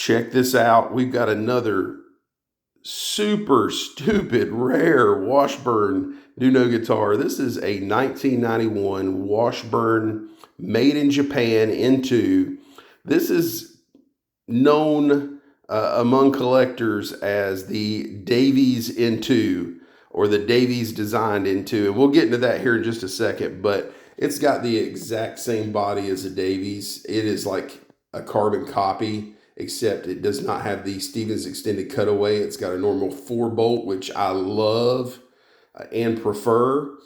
Check this out. We've got another super stupid rare Washburn Nuno guitar. This is a 1991 Washburn made in Japan into. This is known among collectors as the Davies into, or the Davies designed into. And we'll get into that here in just a second, but it's got the exact same body as a Davies. It is like a carbon copy, except it does not have the Stevens extended cutaway. It's got a normal 4-bolt, which I love and prefer.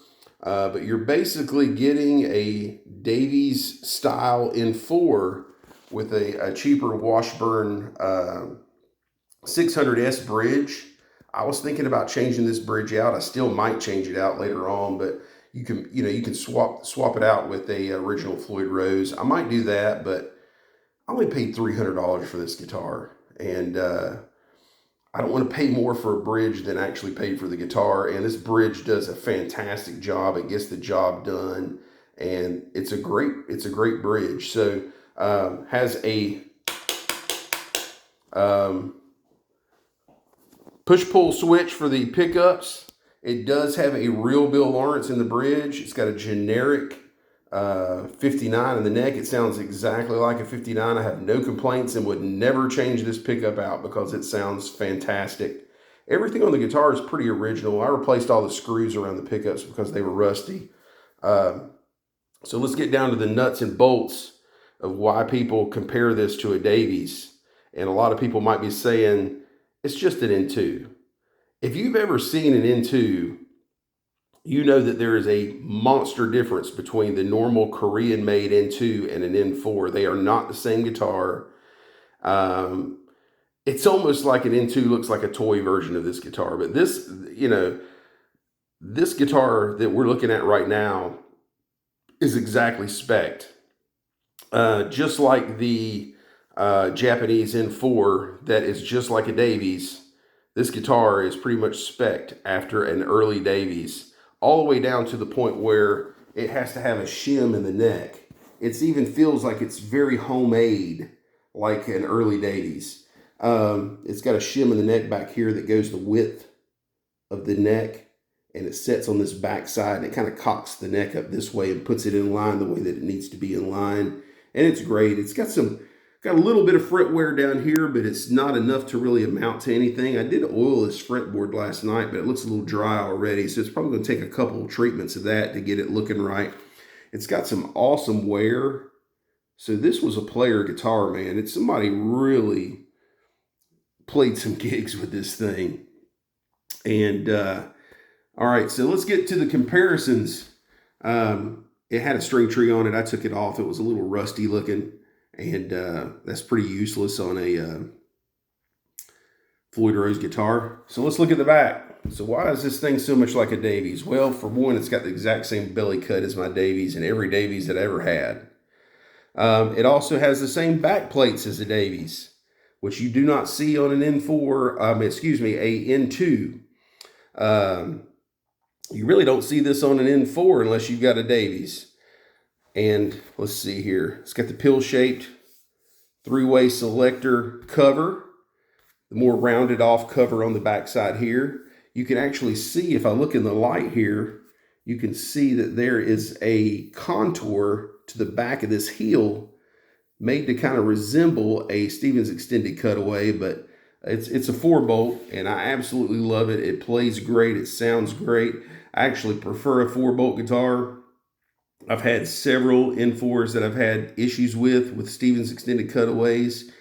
But you're basically getting a Davies style in 4 with a cheaper Washburn 600S bridge. I was thinking about changing this bridge out. I still might change it out later on, but you can swap it out with a original Floyd Rose. I might do that, but I only paid $300 for this guitar, and I don't want to pay more for a bridge than I actually paid for the guitar. And this bridge does a fantastic job. It gets the job done, and it's a great bridge. So has a push-pull switch for the pickups. It does have a real Bill Lawrence in the bridge. It's got a generic 59 in the neck. It sounds exactly like a 59. I have no complaints and would never change this pickup out because it sounds fantastic. Everything on the guitar is pretty original. I replaced all the screws around the pickups because they were rusty. So let's get down to the nuts and bolts of why people compare this to a Davies. And a lot of people might be saying, it's just an N2. If you've ever seen an N2, you know that there is a monster difference between the normal Korean-made N2 and an N4. They are not the same guitar. It's almost like an N2 looks like a toy version of this guitar. But this, this guitar that we're looking at right now is exactly spec'd. Just like the Japanese N4 that is just like a Davies, this guitar is pretty much spec'd after an early Davies, all the way down to the point where it has to have a shim in the neck. It even feels like it's very homemade, like an early Davies. It's got a shim in the neck back here that goes the width of the neck, and it sets on this back side, and it kind of cocks the neck up this way and puts it in line the way that it needs to be in line. And it's great. It's got a little bit of fret wear down here, but it's not enough to really amount to anything. I did oil this fretboard last night, but it looks a little dry already, so it's probably going to take a couple of treatments of that to get it looking right. It's got some awesome wear. So this was a player guitar, man. It's somebody really played some gigs with this thing. And all right, so let's get to the comparisons. It had a string tree on it. I took it off. It was a little rusty looking. And that's pretty useless on a Floyd Rose guitar. So let's look at the back. So why is this thing so much like a Davies? Well, for one, it's got the exact same belly cut as my Davies and every Davies that I ever had. It also has the same back plates as a Davies, which you do not see on an N4, a N2. You really don't see this on an N4 unless you've got a Davies. And let's see here. It's got the pill-shaped 3-way selector cover, the more rounded off cover on the backside here. You can actually see, if I look in the light here, you can see that there is a contour to the back of this heel made to kind of resemble a Stevens extended cutaway, but it's a 4-bolt, and I absolutely love it. It plays great. It sounds great. I actually prefer a 4-bolt guitar. I've had several N4s that I've had issues with Stevens extended cutaways,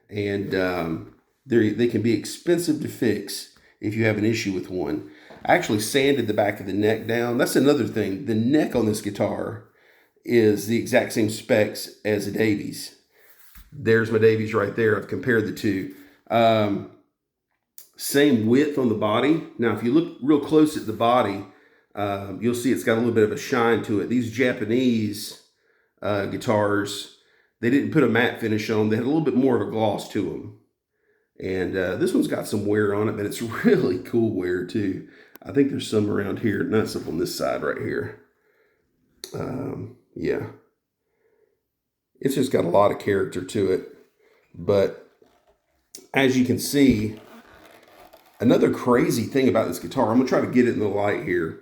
and they can be expensive to fix if you have an issue with one. I actually sanded the back of the neck down. That's another thing. The neck on this guitar is the exact same specs as a Davies. There's my Davies right there. I've compared the two. Same width on the body. Now, if you look real close at the body, you'll see it's got a little bit of a shine to it. These Japanese guitars, they didn't put a matte finish on. They had a little bit more of a gloss to them. And this one's got some wear on it, but it's really cool wear too. I think there's some around here. Not some on this side right here. Yeah. It's just got a lot of character to it. But as you can see, another crazy thing about this guitar, I'm going to try to get it in the light here.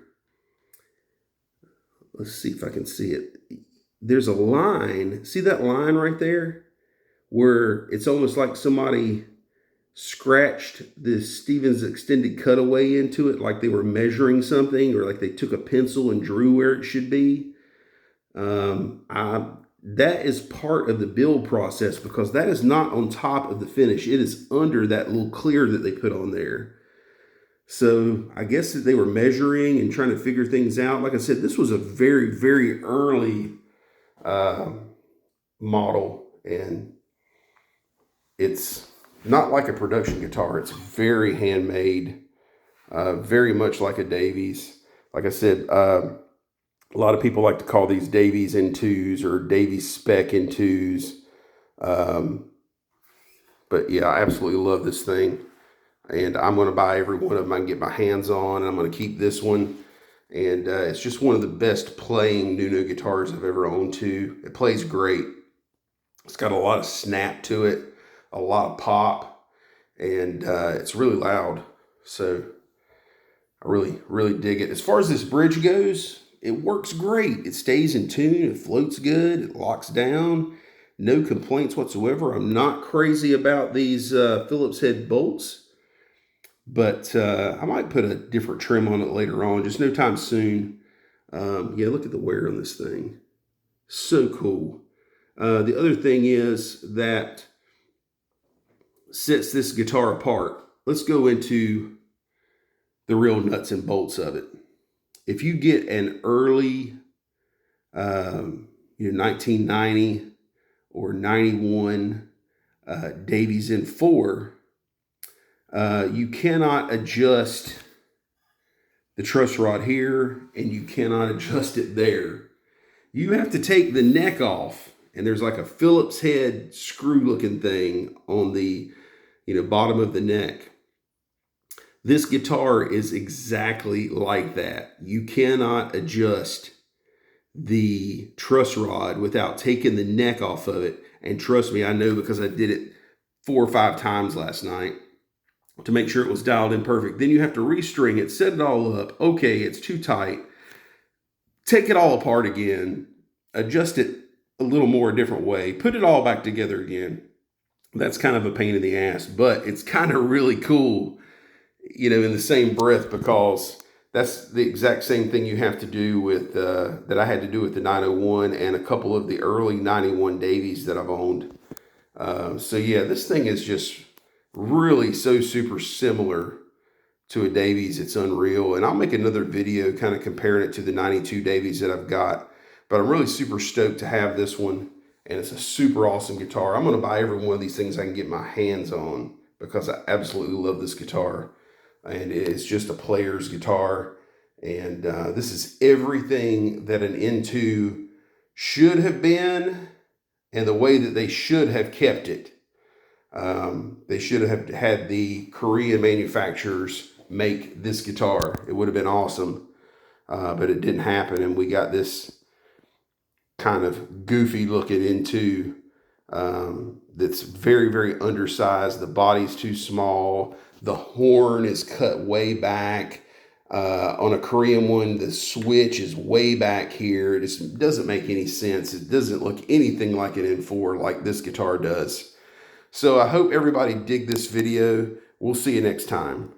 Let's see if I can see it. There's a line. See that line right there? Where it's almost like somebody scratched the Stevens extended cutaway into it, like they were measuring something, or like they took a pencil and drew where it should be. That is part of the build process, because that is not on top of the finish. It is under that little clear that they put on there. So I guess that they were measuring and trying to figure things out. Like I said, this was a very, very early model, and it's not like a production guitar. It's very handmade, very much like a Davies. Like I said, a lot of people like to call these Davies N2s or Davies spec N2s. But yeah, I absolutely love this thing. And I'm going to buy every one of them I can get my hands on. And I'm going to keep this one. And it's just one of the best playing Nuno guitars I've ever owned too. It plays great. It's got a lot of snap to it, a lot of pop, and it's really loud. So I really, really dig it. As far as this bridge goes, it works great. It stays in tune. It floats good. It locks down. No complaints whatsoever. I'm not crazy about these Phillips head bolts, but I might put a different trim on it later on, just no time soon. Yeah, look at the wear on this thing. So cool. The other thing is that sets this guitar apart. Let's go into the real nuts and bolts of it. If you get an early 1990 or 91 Davies N4, you cannot adjust the truss rod here, and you cannot adjust it there. You have to take the neck off, and there's like a Phillips head screw looking thing on the bottom of the neck. This guitar is exactly like that. You cannot adjust the truss rod without taking the neck off of it. And trust me, I know, because I did it 4 or 5 times last night to make sure it was dialed in perfect. Then you have to restring it, set it all up. Okay, it's too tight. Take it all apart again, adjust it a little more a different way, put it all back together again. That's kind of a pain in the ass, but it's kind of really cool, in the same breath, because that's the exact same thing you have to do with, that I had to do with the 901 and a couple of the early 91 Davies that I've owned. So yeah, this thing is just really so super similar to a Davies. It's unreal. And I'll make another video kind of comparing it to the 92 Davies that I've got. But I'm really super stoked to have this one. And it's a super awesome guitar. I'm going to buy every one of these things I can get my hands on, because I absolutely love this guitar. And it's just a player's guitar. And this is everything that an N2 should have been, and the way that they should have kept it. They should have had the Korean manufacturers make this guitar. It would have been awesome, but it didn't happen, and we got this kind of goofy looking N2 that's very, very undersized. The body's too small. The horn is cut way back. On a Korean one, the switch is way back here. It just doesn't make any sense. It doesn't look anything like an N4 like this guitar does. So I hope everybody dig this video. We'll see you next time.